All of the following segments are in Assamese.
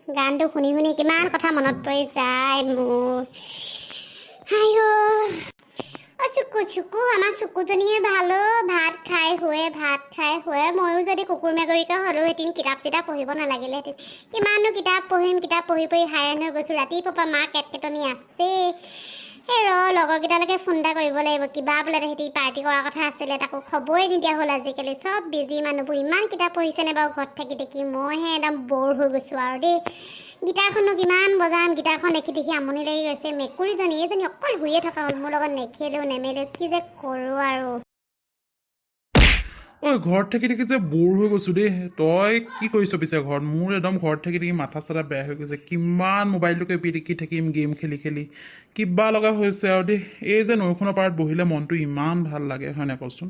গানটো শুনি শুনি কিমান কথা মনত পৰি যায় মোৰ। আইও চুকু চুকু আমাৰ চুকুজনীহে ভাল ভাত খাই শুৱে ময়ো যদি কুকুৰ মেকুৰীকে হ'লেও এদিন কিতাপ চিতাপ পঢ়িব নালাগিলেহেঁতেন। কিমাননো কিতাপ পঢ়ি হাইৰাণ হৈ গৈছোঁ। ৰাতিপুৱা মা কেটকেটনি আছেই। এই লগৰকেইটালৈকে ফোন এটা কৰিব লাগিব। কিবা বোলে সিহঁতি পাৰ্টি কৰাৰ কথা আছিলে, তাকো খবৰে নিদিয়া হ'ল। আজিকালি চব বিজি মানুহবোৰ। ইমান কিতাপ পঢ়িছেনে বাৰু ঘৰত থাকি দেখি? মইহে একদম বৰ হৈ গৈছোঁ আৰু দেই। গীটাৰখনো কিমান বজাম, গীটাৰখন দেখি আমনি লাগি গৈছে। মেকুৰীজনী এইজনী অকল শুয়ে থকা হ'ল, মোৰ লগত নেখেলেও নেমেলেও। কি যে কৰোঁ আৰু। ঐ ঘৰত থাকি যে বৰ হৈ গৈছোঁ দেই। তই কি কৰিছ পিছে ঘৰত? মোৰ একদম ঘৰত থাকি মাথা চাথা বেয়া হৈ গৈছে। কিমান মোবাইলটোকে পিটিকি থাকিম, গেম খেলি খেলি কিবা লগা হৈছে আৰু দেই। এই যে নৈখনৰ পাৰত বহিলে মনটো ইমান ভাল লাগে, হয় নাই কচোন?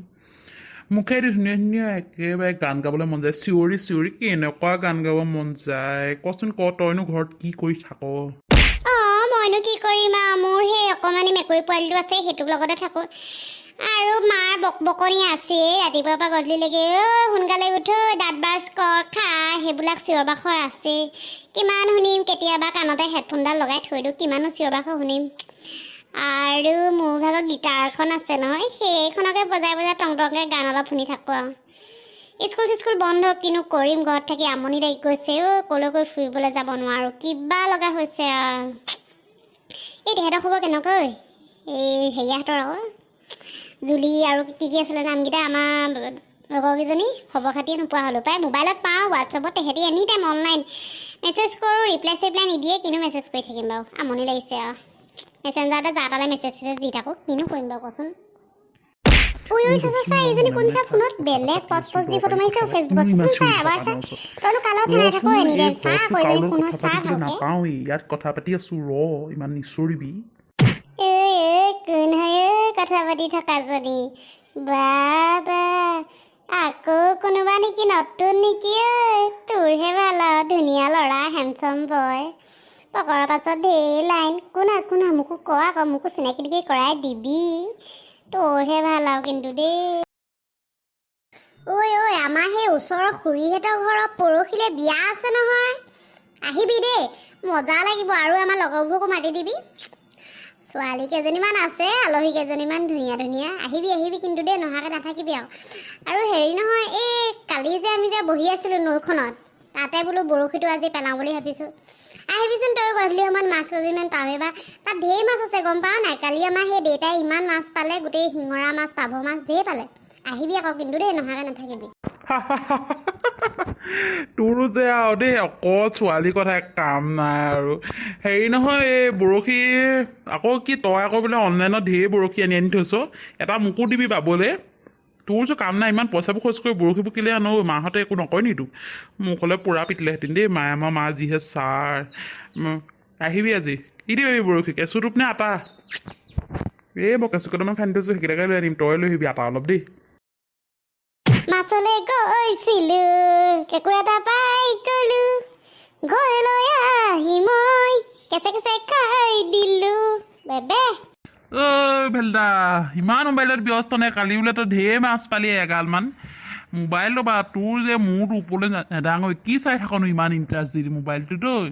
মুখেদি ধুনীয়া ধুনীয়া একেবাৰে গান গাবলৈ মন যায়। চিঞৰি চিঞৰি কেনেকুৱা গান গাব মন যায় কচোন? তইনো ঘৰত কি কৰি থাক? মইনো কি কৰিম আৰু, মোৰ সেই অকণমানি মেকুৰী পোৱালিটো আছে, সেইটোৰ লগতে থাকোঁ। আৰু মাৰ বকবকনি আছেই ৰাতিপুৱাৰ পৰা গধূলিলৈকে। সোনকালে উঠ, দাঁত ব্ৰাছ কৰ, খা, সেইবিলাক চিঞৰ বাখৰ আছেই। কিমান শুনিম? কেতিয়াবা কাণতে হেডফোনডাল লগাই থৈ দিওঁ, কিমানো চিঞৰ বাখৰ শুনিম। আৰু মোৰ ভাগত গীটাৰখন আছে নহয়, সেইখনকে বজাই টং টংকৈ গান অলপ শুনি থাকোঁ আৰু। স্কুল বন্ধ, কিনো কৰিম? ঘৰত থাকি আমনি লাগি গৈছে। ক'লৈকৈ ফুৰিবলৈ যাব নোৱাৰোঁ, কিবা লগা হৈছে আৰু। এই তেহেঁতৰ খবৰ কেনেকুৱা? এই হেৰিয়াহঁতৰ আকৌ জুলি আৰু কি আছিলে নামকেইটা? আমাৰ লগৰকেইজনী খবৰ খাতিয়ে নোপোৱা হ'লোঁ পাই। মোবাইলত পাওঁ, হোৱাটছআপত তেহেঁতি এনি টাইম অনলাইন। মেছেজ কৰোঁ, ৰিপ্লাই চিপ্লাই নিদিয়ে। কিনো মেছেজ কৰি থাকিম বাৰু, আমনি লাগিছে আৰু। মেছেঞ্জাৰতে যা তালে মেছেজ দি থাকোঁ, কিনো কৰিম বাৰু কচোন? এইজনী কোন চা ফোনত বেলেগ পষ্ট দি ফটো মাৰিছে ফেচবুকত। চাই এবাৰ চাই। তইনো কালত ফেৰাই থাকো এনি টাইম। চা আকৌ এজনী ফোন হয়, চা ভালকে। ইয়াত কথা পাতি আছো, ইমান নিচৰিবি। কোন হয় কথা পাতি থকা জনী? বাবা আকৌ কোনোবা নেকি? নতুন নেকি? তোৰহে ভাল আৰু, ধুনীয়া ল'ৰা, হেণ্ডচম বয়। পকৰৰ পাছত ঢেৰ লাইন। কোন হয় মোকো ক আকৌ, মোকো চিনাকি টিকি কৰাই দিবি। তোৰহে ভাল আৰু কিন্তু দেই। ঐ আমাৰ সেই ওচৰৰ খুৰীহঁতৰ ঘৰত পৰহিলৈ বিয়া আছে নহয়, আহিবি দেই, মজা লাগিব। আৰু আমাৰ লগৰবোৰকো মাতি দিবি। ছোৱালী কেইজনীমান আছে, আলহী কেইজনীমান ধুনীয়া ধুনীয়া। আহিবি কিন্তু দেই, নহাকৈ নাথাকিবি আৰু হেৰি নহয়, এই কালি যে আমি যে বহি আছিলোঁ নৈখনত, তাতে বোলো বৰশীটো আজি পেলাওঁ বুলি ভাবিছোঁ। আহিবিচোন তই, গধূলি সময়ত মাছ কেইজনীমান পাওঁ। এইবাৰ তাত ঢেৰ মাছ আছে, গম পাৱ নাই? কালি আমাৰ সেই দেউতাই ইমান মাছ পালে, গোটেই শিঙৰা মাছ, পাভ মাছ ঢেৰ পালে। আহিবি আকৌ কিন্তু দেই, নহাকৈ নাথাকিবি। তোৰো যে আৰু দেই অকল ছোৱালীৰ কথা কাম নাই আৰু। হেৰি নহয়, এই বৰশী আকৌ কি তই আকৌ বোলে অনলাইনত ঢেৰ বৰশী আনি থৈছ, এটা মোকো দিবি বাবলৈ। তোৰ যে কাম নাই, ইমান পইচাবোৰ খৰচ কৰি বৰশীবোৰ কেলৈ আনো? মাহঁতে একো নকয় নি তোক? মোক হ'লে পূৰা পিটিলেহেঁতেন দেই। আমাৰ মা যিহে ছাৰ। আহিবি আজি, কি দিবি বৰশী? কেঁচু টোপ নে আটা? এই মই কেঁচু কেইটামান খান্দি থৈছোঁ, সেইকেইটাকে লৈ আনিম। তই লৈ আহিবি আটা অলপ দেই। মাছলৈ গৈছিলোঁ, কেঁকুৰা এটা পাই গ'লোঁ, ঘৰলৈ আহি মই কেঁচে কেঁচে খাই দিলোঁ। বেবে ভেলদা, ইমান মোবাইলত ব্যস্ত নে? কালি বোলে তই ঢেৰ মাছ পালি এগালমান। মোবাইল ল'বা, তোৰ যে মূৰটো ওপৰলৈ নেদাঙৈ। কি চাই থাকনো ইমান ইণ্টাৰেষ্ট দি মোবাইলটো? তই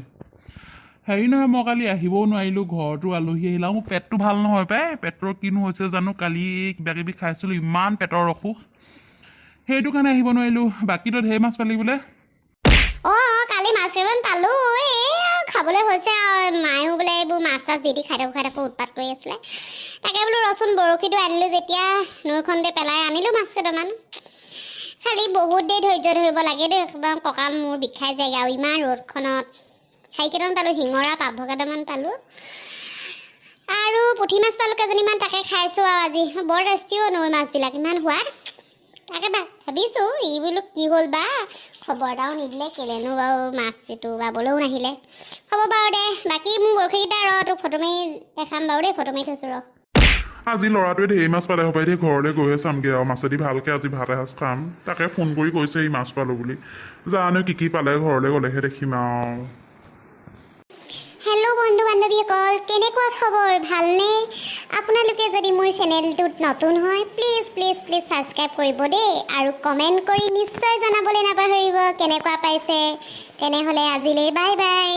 হেৰি নহয়, মই কালি আহিবও নোৱাৰিলোঁ, ঘৰতো আলহী আহিলা। মোৰ পেটটো ভাল নহয় পাই। পেটৰ কিনো হৈছে জানো? কালি কিবা কিবি খাইছিলোঁ, ইমান পেটৰ অসুখ, সেইটো কাৰণে আহিব নোৱাৰিলোঁ। বাকীতো ঢেৰ মাছ পালি বোলে? কালি মাছ কেইটামান পালোঁ। খাবলৈ হৈছে আৰু, মায়েও বোলে এইবোৰ মাছ চাছ দি খাই থাকোঁ উৎপাত কৰি আছিলে। তাকে বোলো ৰচোন, বৰশীটো আনিলোঁ যেতিয়া নৈখনতে পেলাই আনিলোঁ মাছ কেইটামান। খালি বহুত দেৰি ধৈৰ্য ধৰিব লাগে দেই, একদম কঁকাল মোৰ বিষাই যায়গৈ আৰু ইমান ৰ'দখনত। খাই কেইটামান পালোঁ, শিঙৰা পাভ কেইটামান পালোঁ, আৰু পুঠি মাছ পালোঁ কেইজনীমান, তাকে খাইছোঁ আৰু আজি। বৰ টেষ্টিও নৈ মাছবিলাক, ইমান সোৱাদ। তাকে ভাবিছোঁ ই বোলো কি হ'ল বা, খবৰ এটাও নিদিলে, কেলেনো বাৰু মাছটো বাবলৈও নাহিলে। হ'ব বাৰু দে, বাকী মোৰ বৰশীকেইটা তোক ফটো মাৰি দেখাম বাৰু দেই, ফটো মাৰি থৈছোঁ ৰ। আজি ল'ৰাটোৱে ঢেৰ মাছ পালে হপাই দেই। ঘৰলৈ গৈহে চামগৈ আৰু, মাছেদি ভালকৈ আজি ভাত এসাঁজ খাম। তাকে ফোন কৰি কৈছে এই মাছ পালোঁ বুলি। জানো কি পালে, ঘৰলৈ গ'লেহে দেখিম আৰু। হেল্ল' বন্ধু বান্ধৱীসকল, কেনেকুৱা খবৰ? ভালনে? আপোনালোকে যদি মোৰ চেনেলটোত নতুন হয় প্লিজ প্লিজ প্লিজ ছাবস্ক্ৰাইব কৰিব দেই, আৰু কমেণ্ট কৰি নিশ্চয় জনাবলৈ নাপাহৰিব কেনেকুৱা পাইছে। তেনেহ'লে আজিলৈ বাই বাই।